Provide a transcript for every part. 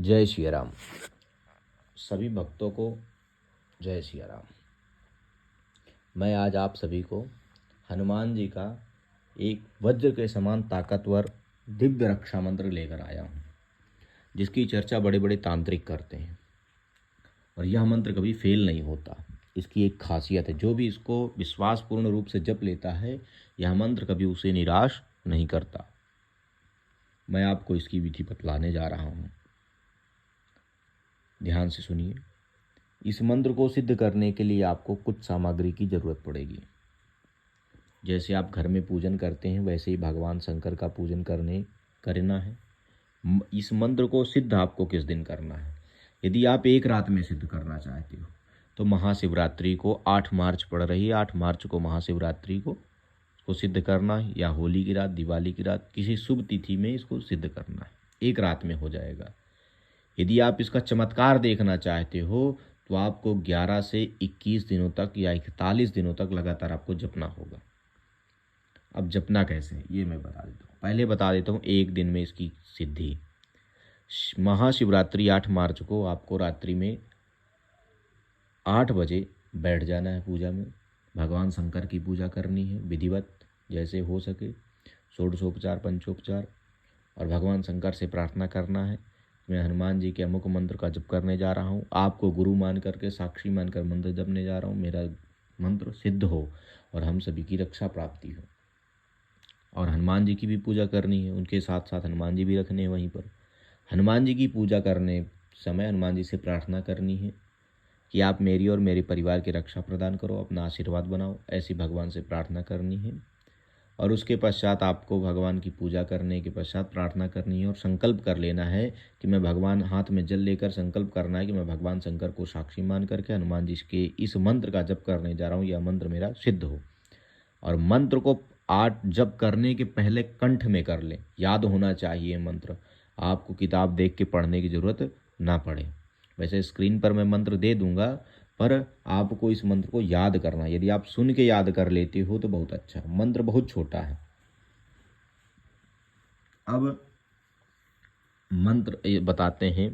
जय श्री राम। सभी भक्तों को जय श्री राम। मैं आज आप सभी को हनुमान जी का एक वज्र के समान ताकतवर दिव्य रक्षा मंत्र लेकर आया हूँ, जिसकी चर्चा बड़े बड़े तांत्रिक करते हैं और यह मंत्र कभी फेल नहीं होता। इसकी एक खासियत है, जो भी इसको विश्वासपूर्ण रूप से जप लेता है, यह मंत्र कभी उसे निराश नहीं करता। मैं आपको इसकी विधि बतलाने जा रहा हूँ, ध्यान से सुनिए। इस मंत्र को सिद्ध करने के लिए आपको कुछ सामग्री की जरूरत पड़ेगी। जैसे आप घर में पूजन करते हैं, वैसे ही भगवान शंकर का पूजन करना है। इस मंत्र को सिद्ध आपको किस दिन करना है? यदि आप एक रात में सिद्ध करना चाहते हो तो महाशिवरात्रि को 8 मार्च पड़ रही है, 8 मार्च को महाशिवरात्रि को इसको सिद्ध करना है, या होली की रात, दिवाली की रात, किसी शुभ तिथि में इसको सिद्ध करना है। एक रात में हो जाएगा। यदि आप इसका चमत्कार देखना चाहते हो तो आपको 11 से 21 दिनों तक या 41 दिनों तक लगातार आपको जपना होगा। अब जपना कैसे है ये मैं बता देता हूँ। पहले बता देता हूँ एक दिन में इसकी सिद्धि। महाशिवरात्रि 8 मार्च को आपको रात्रि में 8 बजे बैठ जाना है पूजा में। भगवान शंकर की पूजा करनी है विधिवत, जैसे हो सके, षोडशोपचार, पंचोपचार, और भगवान शंकर से प्रार्थना करना है। मैं हनुमान जी के अमुक मंत्र का जप करने जा रहा हूँ, आपको गुरु मान करके, साक्षी मानकर मंत्र जपने जा रहा हूँ। मेरा मंत्र सिद्ध हो और हम सभी की रक्षा प्राप्ति हो। और हनुमान जी की भी पूजा करनी है, उनके साथ साथ हनुमान जी भी रखने हैं वहीं पर। हनुमान जी की पूजा करने समय हनुमान जी से प्रार्थना करनी है कि आप मेरी और मेरे परिवार की रक्षा प्रदान करो, अपना आशीर्वाद बनाओ, ऐसी भगवान से प्रार्थना करनी है। और उसके पश्चात आपको भगवान की पूजा करने के पश्चात प्रार्थना करनी है और संकल्प कर लेना है कि मैं भगवान, हाथ में जल लेकर संकल्प करना है कि मैं भगवान शंकर को साक्षी मान करके हनुमान जी के इस मंत्र का जप करने जा रहा हूँ, यह मंत्र मेरा सिद्ध हो। और मंत्र को 8 जप करने के पहले कंठ में कर लें, याद होना चाहिए मंत्र। आपको किताब देख के पढ़ने की ज़रूरत ना पड़े। वैसे स्क्रीन पर मैं मंत्र दे दूंगा, पर आपको इस मंत्र को याद करना है। यदि आप सुन के याद कर लेते हो तो बहुत अच्छा। मंत्र बहुत छोटा है। अब मंत्र बताते हैं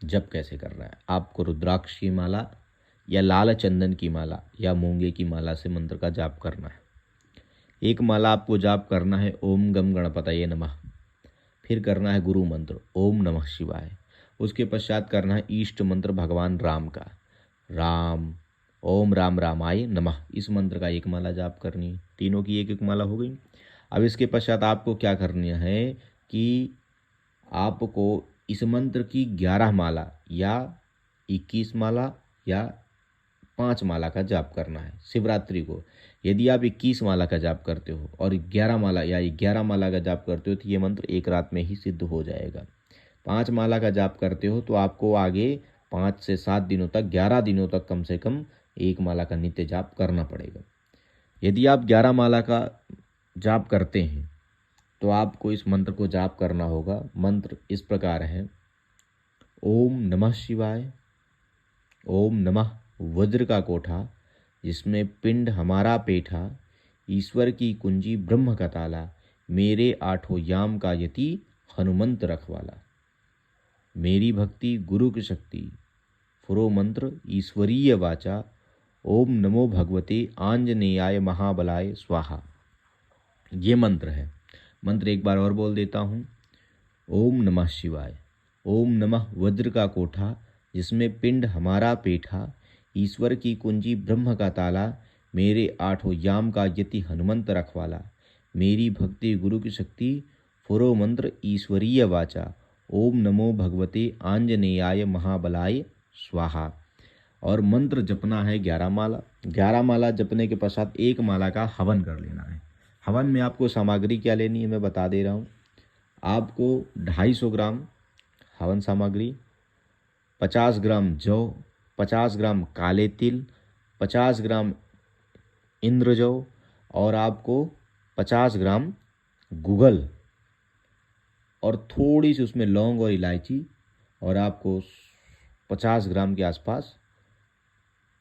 जप कैसे करना है। आपको रुद्राक्ष की माला या लाल चंदन की माला या मूंगे की माला से मंत्र का जाप करना है। एक माला आपको जाप करना है ओम गम गणपतये नमः। फिर करना है गुरु मंत्र ओम नमः शिवाय। उसके पश्चात करना है इष्ट मंत्र भगवान राम का, राम, ओम राम रामाय नमः। इस मंत्र का एक माला जाप करनी है। तीनों की एक एक माला हो गई। अब इसके पश्चात आपको क्या करना है कि आपको इस मंत्र की 11 माला या 21 माला या 5 माला का जाप करना है शिवरात्रि को। यदि आप 21 माला का जाप करते हो और 11 माला या 11 माला का जाप करते हो तो ये मंत्र एक रात में ही सिद्ध हो जाएगा। 5 माला का जाप करते हो तो आपको आगे 5 से 7 दिनों तक, 11 दिनों तक कम से कम एक माला का नित्य जाप करना पड़ेगा। यदि आप 11 माला का जाप करते हैं तो आपको इस मंत्र को जाप करना होगा। मंत्र इस प्रकार है, ओम नमः शिवाय, ओम नमः वज्र का कोठा जिसमें पिंड हमारा पेठा, ईश्वर की कुंजी ब्रह्म का ताला, मेरे 8 याम का यति हनुमंत रखवाला, मेरी भक्ति गुरु की शक्ति, फुरो मंत्र ईश्वरीय वाचा, ओम नमो भगवते आंजनेयाय महाबलाय स्वाहा। ये मंत्र है। मंत्र एक बार और बोल देता हूँ। ओम नमः शिवाय, ओम नमः वज्र का कोठा जिसमें पिंड हमारा पेठा, ईश्वर की कुंजी ब्रह्म का ताला, मेरे 8 याम का यति हनुमंत रखवाला, मेरी भक्ति गुरु की शक्ति, फुरो मंत्र ईश्वरीय वाचा, ओम नमो भगवते आंजनेयाय महाबलाय स्वाहा। और मंत्र जपना है 11 माला। 11 माला जपने के पश्चात एक माला का हवन कर लेना है। हवन में आपको सामग्री क्या लेनी है मैं बता दे रहा हूँ। आपको 250 ग्राम हवन सामग्री, 50 ग्राम जौ, 50 ग्राम काले तिल, 50 ग्राम इंद्रजौ, और आपको 50 ग्राम गुगल, और थोड़ी सी उसमें लौंग और इलायची, और आपको 50 ग्राम के आसपास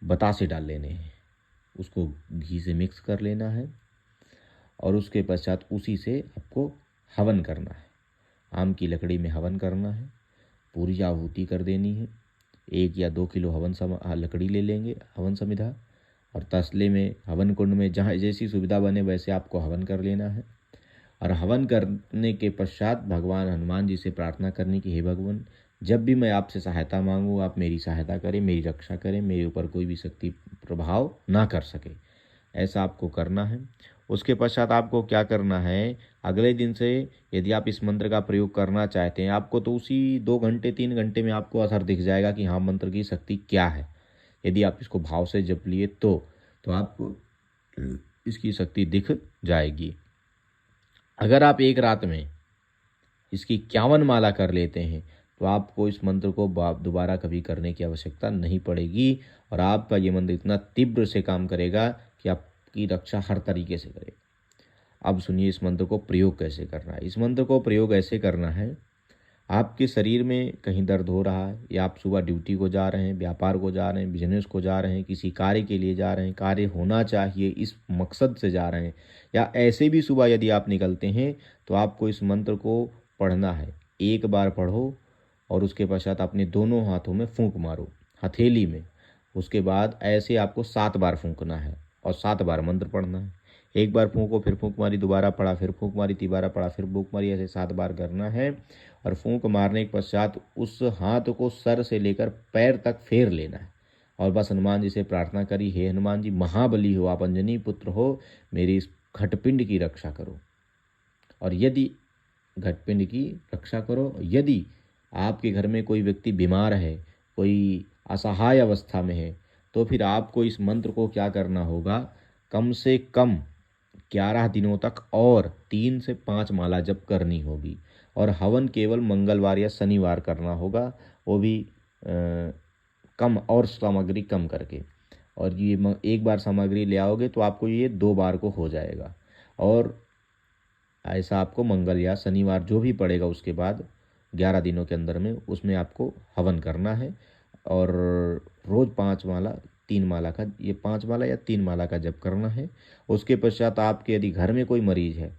बतासे डाल लेने हैं। उसको घी से मिक्स कर लेना है और उसके पश्चात उसी से आपको हवन करना है। आम की लकड़ी में हवन करना है। पूरी आहुति कर देनी है। 1 या 2 किलो लकड़ी ले लेंगे, हवन समिधा, और तसले में, हवन कुंड में, जहाँ जैसी सुविधा बने वैसे आपको हवन कर लेना है। और हवन करने के पश्चात भगवान हनुमान जी से प्रार्थना करनी कि हे भगवान, जब भी मैं आपसे सहायता मांगू आप मेरी सहायता करें, मेरी रक्षा करें, मेरे ऊपर कोई भी शक्ति प्रभाव ना कर सके। ऐसा आपको करना है। उसके पश्चात आपको क्या करना है, अगले दिन से यदि आप इस मंत्र का प्रयोग करना चाहते हैं, आपको तो उसी 2 घंटे 3 घंटे में आपको असर दिख जाएगा कि हाँ मंत्र की शक्ति क्या है। यदि आप इसको भाव से जप लिए तो आपको इसकी शक्ति दिख जाएगी। अगर आप एक रात में इसकी 51 माला कर लेते हैं तो आपको इस मंत्र को दोबारा कभी करने की आवश्यकता नहीं पड़ेगी, और आपका ये मंत्र इतना तीव्र से काम करेगा कि आपकी रक्षा हर तरीके से करेगा। अब सुनिए इस मंत्र को प्रयोग कैसे करना है। इस मंत्र को प्रयोग ऐसे करना है, आपके शरीर में कहीं दर्द हो रहा है, या आप सुबह ड्यूटी को जा रहे हैं, व्यापार को जा रहे हैं, बिजनेस को जा रहे हैं, किसी कार्य के लिए जा रहे हैं, कार्य होना चाहिए इस मकसद से जा रहे हैं, या ऐसे भी सुबह यदि आप निकलते हैं तो आपको इस मंत्र को पढ़ना है। 1 बार पढ़ो और उसके पश्चात अपने दोनों हाथों में फूंक मारो, हथेली में। उसके बाद ऐसे आपको 7 बार फूंकना है और 7 बार मंत्र पढ़ना है। 1 बार फूंको, फिर फूंक मारी, दोबारा पढ़ा, फिर फूंक मारी, तीबारा पढ़ा, फिर फूंक मारी, ऐसे 7 बार करना है। और फूंक मारने के पश्चात उस हाथ को सर से लेकर पैर तक फेर लेना है, और बस हनुमान जी से प्रार्थना करी, हे हनुमान जी महाबली हो, आप अंजनी पुत्र हो, मेरी इस घटपिंड की रक्षा करो। और यदि घटपिंड की रक्षा करो, यदि आपके घर में कोई व्यक्ति बीमार है, कोई असहाय अवस्था में है, तो फिर आपको इस मंत्र को क्या करना होगा, कम से कम 11 दिनों तक और 3 से 5 माला जप करनी होगी। और हवन केवल मंगलवार या शनिवार करना होगा, वो भी कम और सामग्री कम करके। और ये 1 बार सामग्री ले आओगे तो आपको ये 2 बार को हो जाएगा। और ऐसा आपको मंगल या शनिवार जो भी पड़ेगा उसके बाद 11 दिनों के अंदर में उसमें आपको हवन करना है। और रोज़ 5 माला 3 माला का, ये 5 माला या 3 माला का जप करना है। उसके पश्चात आपके यदि घर में कोई मरीज है,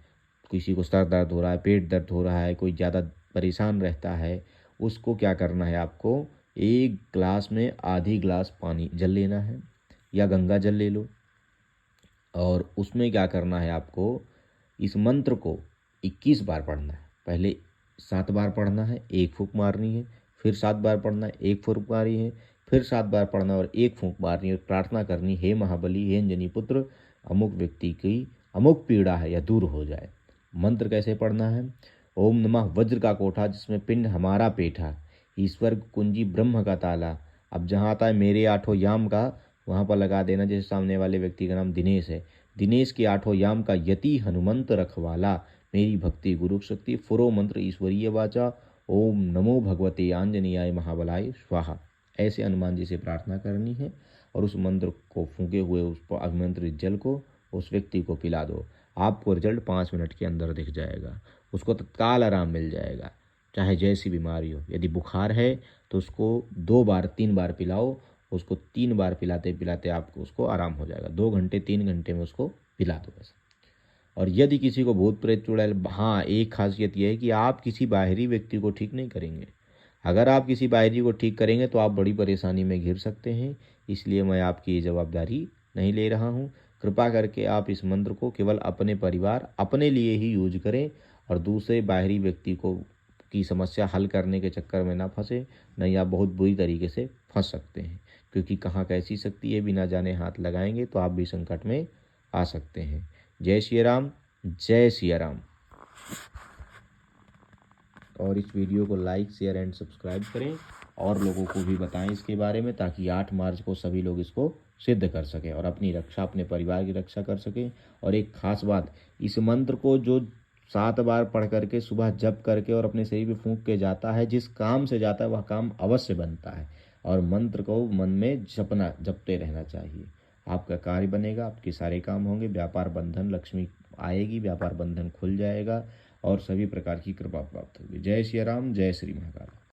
किसी को सर दर्द हो रहा है, पेट दर्द हो रहा है, कोई ज़्यादा परेशान रहता है, उसको क्या करना है, आपको 1 ग्लास में आधी ग्लास पानी जल लेना है, या गंगा जल ले लो। और उसमें क्या करना है, आपको इस मंत्र को 21 बार पढ़ना है। पहले 7 बार पढ़ना है, 1 फूंक मारनी है, फिर 7 बार पढ़ना है, 1 फूंक मारनी है, फिर 7 बार पढ़ना और 1 फूंक मारनी है। प्रार्थना करनी, हे महाबली, हे अंजनी पुत्र, अमुक व्यक्ति की अमुक पीड़ा है या दूर हो जाए। मंत्र कैसे पढ़ना है, ओम नमः वज्र का कोठा जिसमें पिंड हमारा पेठा, ईश्वर कुंजी ब्रह्म का ताला। अब जहाँ आता है मेरे 8 याम का, वहाँ पर लगा देना, जैसे सामने वाले व्यक्ति का नाम दिनेश है, दिनेश के 8 याम का यति हनुमंत रखवाला, मेरी भक्ति गुरु शक्ति, फुरो मंत्र ईश्वरीय वाचा, ओम नमो भगवते आंजनेयाय महाबलाय स्वाहा। ऐसे हनुमान जी से प्रार्थना करनी है, और उस मंत्र को फूंके हुए उस अभिमंत्रित जल को उस व्यक्ति को पिला दो। आपको रिजल्ट 5 मिनट के अंदर दिख जाएगा, उसको तत्काल आराम मिल जाएगा, चाहे जैसी बीमारी हो। यदि बुखार है तो उसको 2 बार 3 बार पिलाओ, उसको 3 बार पिलाते पिलाते आपको उसको आराम हो जाएगा। 2 घंटे 3 घंटे में उसको पिला दो बस। और यदि किसी को भूत प्रेत चुड़ैल, हाँ एक खासियत यह है कि आप किसी बाहरी व्यक्ति को ठीक नहीं करेंगे। अगर आप किसी बाहरी को ठीक करेंगे तो आप बड़ी परेशानी में घिर सकते हैं, इसलिए मैं आपकी ये जवाबदारी नहीं ले रहा हूँ। कृपा करके आप इस मंत्र को केवल अपने परिवार, अपने लिए ही यूज करें, और दूसरे बाहरी व्यक्ति को की समस्या हल करने के चक्कर में ना फंसे, नहीं आप बहुत बुरी तरीके से फंस सकते हैं। क्योंकि कहाँ कैसी शक्ति है, बिना जाने हाथ लगाएंगे तो आप भी संकट में आ सकते हैं। जय श्री राम, जय सिया राम। और इस वीडियो को लाइक, शेयर एंड सब्सक्राइब करें, और लोगों को भी बताएं इसके बारे में, ताकि 8 मार्च को सभी लोग इसको सिद्ध कर सकें और अपनी रक्षा, अपने परिवार की रक्षा कर सकें। और एक खास बात, इस मंत्र को जो 7 बार पढ़ करके सुबह जप करके और अपने शरीर पे फूंक के जाता है, जिस काम से जाता है वह काम अवश्य बनता है। और मंत्र को मन में जपते रहना चाहिए, आपका कार्य बनेगा, आपके सारे काम होंगे, व्यापार बंधन, लक्ष्मी आएगी, व्यापार बंधन खुल जाएगा, और सभी प्रकार की कृपा प्राप्त होगी। जय श्री राम, जय श्री महाकाल।